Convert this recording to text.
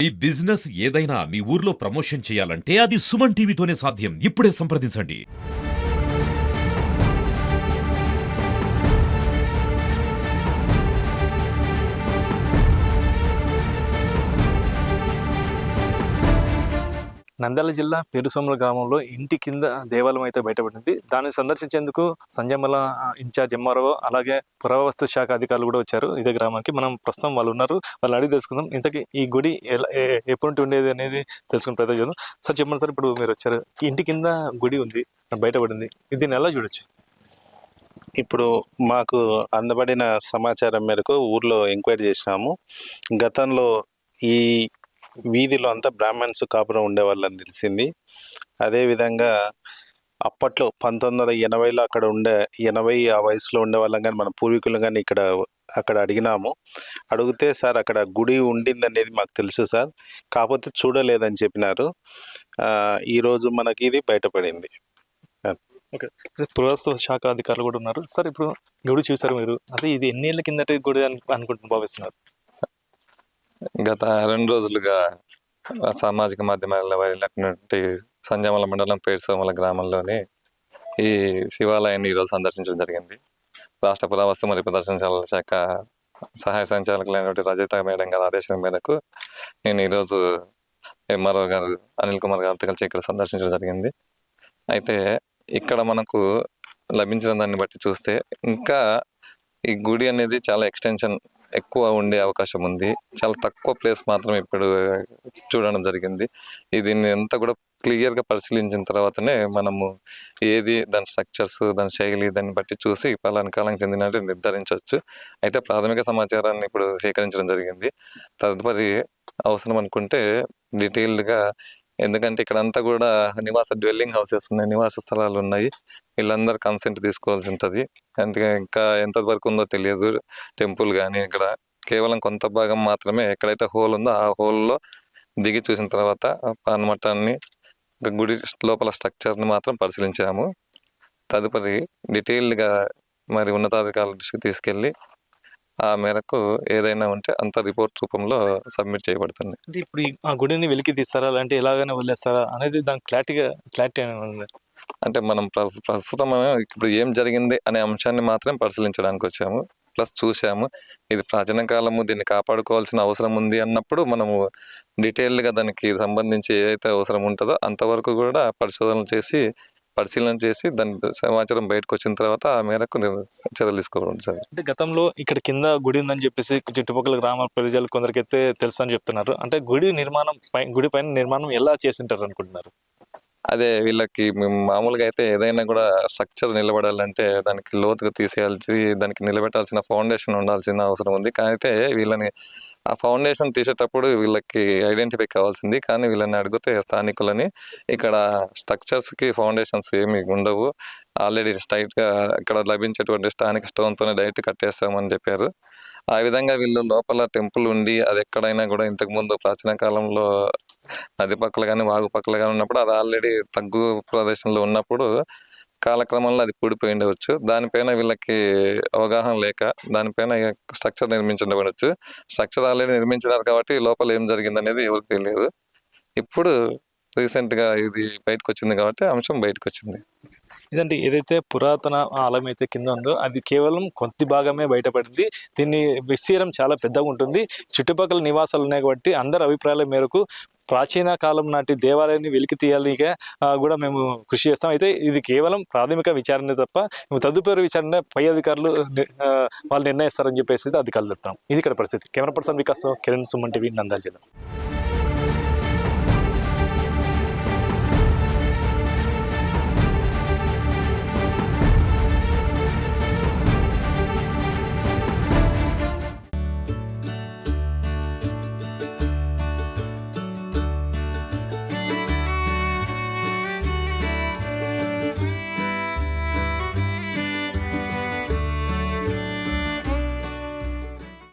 ఈ బిజినెస్ ఏదైనా మీ ఊర్లో ప్రమోషన్ చేయాలంటే అది సుమన్ టీవీతోనే సాధ్యం. ఇప్పుడే సంప్రదించండి. నంద్యాల జిల్లా పేరుసోముల గ్రామంలో ఇంటి కింద దేవాలయం అయితే బయటపడింది. దాన్ని సందర్శించేందుకు సంజమల ఇన్ఛార్జ్ ఎంఆర్ఓ అలాగే పురావస్తు శాఖ అధికారులు కూడా వచ్చారు ఇదే గ్రామానికి. మనం ప్రస్తుతం వాళ్ళు ఉన్నారు, వాళ్ళు అడిగి తెలుసుకుందాం. ఇంతకీ ఈ గుడి ఎప్పటి నుండి ఉండేది అనేది తెలుసుకుని ప్రయత్నం చేద్దాం. సార్ చెప్పండి సార్, ఇప్పుడు మీరు వచ్చారు, ఇంటి కింద గుడి ఉంది బయటపడింది, దీన్ని ఎలా చూడొచ్చు? ఇప్పుడు మాకు అందబడిన సమాచారం మేరకు ఊర్లో ఎంక్వైరీ చేసినాము. గతంలో ఈ వీధిలో అంతా బ్రాహ్మణ్స్ కాపురం ఉండేవాళ్ళని తెలిసింది. అదేవిధంగా అప్పట్లో 1980లో అక్కడ 80 ఆ వయసులో ఉండేవాళ్ళం కానీ మన పూర్వీకులు కానీ అక్కడ అడిగినాము. అడిగితే సార్ అక్కడ గుడి ఉండిందనేది మాకు తెలుసు సార్, కాకపోతే చూడలేదని చెప్పినారు. ఈరోజు మనకి ఇది బయటపడింది. ఓకే, పురావస్తు శాఖ అధికారులు కూడా ఉన్నారు. సార్ ఇప్పుడు గుడి చూసారు మీరు, అదే ఇది ఎన్ని ఏళ్ళ కిందట గుడి అనుకుంటున్నారు, భావిస్తున్నారు? గత 2 రోజులుగా సామాజిక మాధ్యమాల్లో వెళ్ళినటువంటి సంజమల మండలం పేరుసోముల గ్రామంలోని ఈ శివాలయాన్ని ఈరోజు సందర్శించడం జరిగింది. రాష్ట్ర పురావస్తు మరియు ప్రదర్శనశాల శాఖ సహాయ సంచాలకులైనటువంటి రజిత మేడం గారి ఆదేశం మేరకు నేను ఈరోజు ఎంఆర్ఓ గారు అనిల్ కుమార్ గారితో కలిసి ఇక్కడ సందర్శించడం జరిగింది. అయితే ఇక్కడ మనకు లభించిన దాన్ని బట్టి చూస్తే ఇంకా ఈ గుడి అనేది చాలా ఎక్స్టెన్షన్ ఎక్కువ ఉండే అవకాశం ఉంది. చాలా తక్కువ ప్లేస్ మాత్రం ఇప్పుడు చూడడం జరిగింది. దీన్ని అంతా కూడా క్లియర్గా పరిశీలించిన తర్వాతనే మనము ఏది దాని స్ట్రక్చర్స్, దాని శైలి, దాన్ని బట్టి చూసి పలానా కాలం చెందినట్టు నిర్ధారించవచ్చు. అయితే ప్రాథమిక సమాచారాన్ని ఇప్పుడు సేకరించడం జరిగింది. తదుపరి అవసరం అనుకుంటే డీటెయిల్డ్గా, ఎందుకంటే ఇక్కడ అంతా కూడా నివాస డ్వెల్లింగ్ హౌసెస్ ఉన్నాయి, నివాస స్థలాలు ఉన్నాయి, వీళ్ళందరూ కన్సెంట్ తీసుకోవాల్సి ఉంటుంది. అందుకే ఇంకా ఎంతవరకు ఉందో తెలియదు. టెంపుల్ కానీ ఇక్కడ కేవలం కొంత భాగం మాత్రమే, ఎక్కడైతే హోల్ ఉందో ఆ హోల్లో దిగి చూసిన తర్వాత పానమట్టాన్ని, గుడి లోపల స్ట్రక్చర్ని మాత్రం పరిశీలించాము. తదుపరి డీటెయిల్డ్గా మరి ఉన్నతాధికారుల దృష్టికి తీసుకెళ్ళి ఆ మేరకు ఏదైనా ఉంటే అంత రిపోర్ట్ రూపంలో సబ్మిట్ చేయబడుతుంది. అంటే ఇప్పుడు ఆ గుడిని వెలికి తీస్తారా, అలాంటి ఎలాగైనా వదిలేస్తారా అనేది దానికి క్లారిటీ ఉంది. అంటే మనం ప్రస్తుతం ఇప్పుడు ఏం జరిగింది అనే అంశాన్ని మాత్రం పరిశీలించడానికి వచ్చాము, ప్లస్ చూసాము. ఇది ప్రాచీన కాలము, దీన్ని కాపాడుకోవాల్సిన అవసరం ఉంది అన్నప్పుడు మనము డీటెయిల్డ్గా దానికి సంబంధించి ఏదైతే అవసరం ఉంటుందో అంతవరకు కూడా పరిశీలన చేసి దాని సమాచారం బయటకు వచ్చిన తర్వాత ఆ మేరకు చర్యలు తీసుకోవడం సార్. అంటే గతంలో ఇక్కడ కింద గుడి ఉందని చెప్పేసి చుట్టుపక్కల గ్రామాల ప్రజలు కొందరికైతే తెలుసు అని చెప్తున్నారు. అంటే గుడి పైన నిర్మాణం ఎలా చేసింటారు అనుకుంటున్నారు? అదే వీళ్ళకి మామూలుగా అయితే ఏదైనా కూడా స్ట్రక్చర్ నిలబడాలంటే దానికి లోతుగా తీసేయాల్సి, దానికి నిలబెట్టాల్సిన ఫౌండేషన్ ఉండాల్సిన అవసరం ఉంది. అయితే వీళ్ళని ఆ ఫౌండేషన్ తీసేటప్పుడు వీళ్ళకి ఐడెంటిఫై కావాల్సింది, కానీ వీళ్ళని అడిగితే స్థానికులని ఇక్కడ స్ట్రక్చర్స్కి ఫౌండేషన్స్ ఏమి ఉండవు, ఆల్రెడీ స్ట్రైట్గా ఇక్కడ లభించేటువంటి స్థానిక స్టోన్తోనే డైరెక్ట్ కట్టేస్తామని చెప్పారు. ఆ విధంగా వీళ్ళు లోపల టెంపుల్ ఉండి అది ఎక్కడైనా కూడా ఇంతకుముందు ప్రాచీన కాలంలో నది పక్కల కానీ వాగు పక్కల కానీ ఉన్నప్పుడు అది ఆల్రెడీ తగ్గు ప్రదేశంలో ఉన్నప్పుడు కాలక్రమంలో అది కూడిపోయి ఉండవచ్చు. దానిపైన వీళ్ళకి అవగాహన లేక దానిపైన స్ట్రక్చర్ నిర్మించవచ్చు. స్ట్రక్చర్ ఆల్రెడీ నిర్మించినారు కాబట్టి లోపల ఏం జరిగింది అనేది ఎవరికి తెలియదు. ఇప్పుడు రీసెంట్గా ఇది బయటకు వచ్చింది కాబట్టి అంశం బయటకు వచ్చింది. ఇదండి, ఏదైతే పురాతన ఆలయం అయితే కింద ఉందో అది కేవలం కొద్ది భాగమే బయటపడింది. దీన్ని విస్తీర్ణం చాలా పెద్దగా ఉంటుంది. చుట్టుపక్కల నివాసాలు ఉన్నాయి కాబట్టి అందరి అభిప్రాయాల మేరకు ప్రాచీన కాలం నాటి దేవాలయాన్ని వెలికి తీయాలిగా కూడా మేము కృషి చేస్తాం. అయితే ఇది కేవలం ప్రాథమిక విచారణ తప్ప తదుపరి విచారణ పై అధికారులు వాళ్ళు నిర్ణయిస్తారని చెప్పేసి అధికారులు చెప్తాం. ఇది ఇక్కడ పరిస్థితి. Camera person Vikas, Kiran, Suman TV, Nandyal జిల్లా.